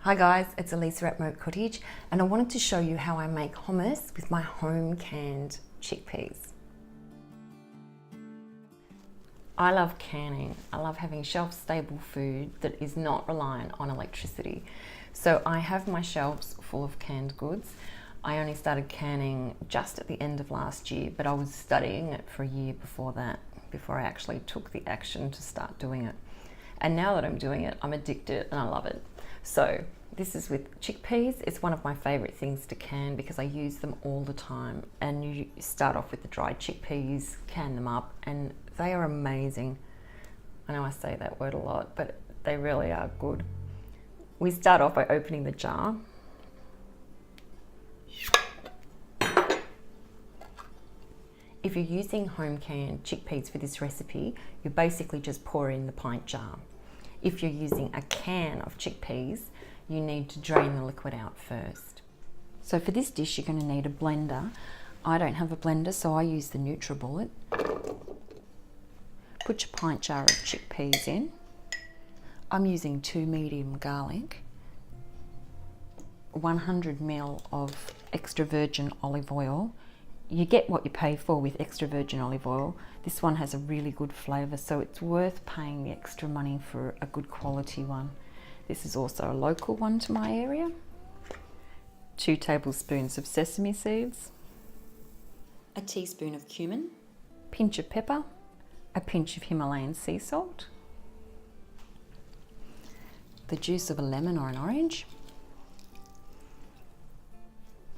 Hi guys, it's Elissa at Moat Cottage, and I wanted to show you how I make hummus with my home canned chickpeas. I love canning. I love having shelf stable food that is not reliant on electricity. So I have my shelves full of canned goods. I only started canning just at the end of last year, but I was studying it for a year before that, before I actually took the action to start doing it. And now that I'm doing it, I'm addicted and I love it. So this is with chickpeas. It's one of my favorite things to can because I use them all the time. And you start off with the dried chickpeas, can them up, and they are amazing. I know I say that word a lot, but they really are good. We start off by opening the jar. If you're using home canned chickpeas for this recipe, you basically just pour in the pint jar. If you're using a can of chickpeas, you need to drain the liquid out first. So for this dish, you're going to need a blender. I don't have a blender, so I use the NutriBullet. Put your pint jar of chickpeas in. I'm using 2 medium garlic, 100 ml of extra virgin olive oil. You get what you pay for with extra virgin olive oil. This one has a really good flavour, so it's worth paying the extra money for a good quality one. This is also a local one to my area. 2 tablespoons of sesame seeds, a teaspoon of cumin, pinch of pepper, a pinch of Himalayan sea salt, the juice of a lemon or an orange,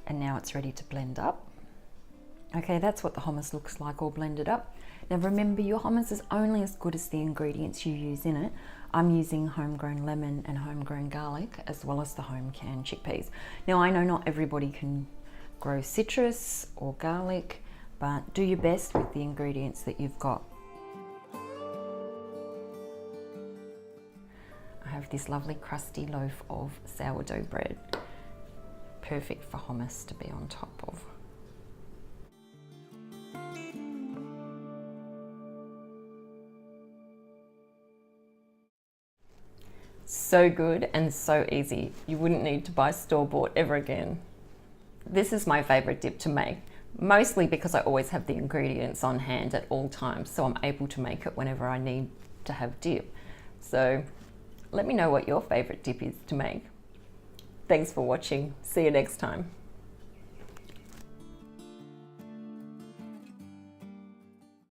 and now it's ready to blend up. Okay, that's what the hummus looks like all blended up. Now remember, your hummus is only as good as the ingredients you use in it. I'm using homegrown lemon and homegrown garlic as well as the home canned chickpeas. Now I know not everybody can grow citrus or garlic, but do your best with the ingredients that you've got. I have this lovely crusty loaf of sourdough bread, perfect for hummus to be on top of. So good and so easy. You wouldn't need to buy store-bought ever again. This is my favorite dip to make, mostly because I always have the ingredients on hand at all times, so I'm able to make it whenever I need to have dip. So let me know what your favorite dip is to make. Thanks for watching. See you next time.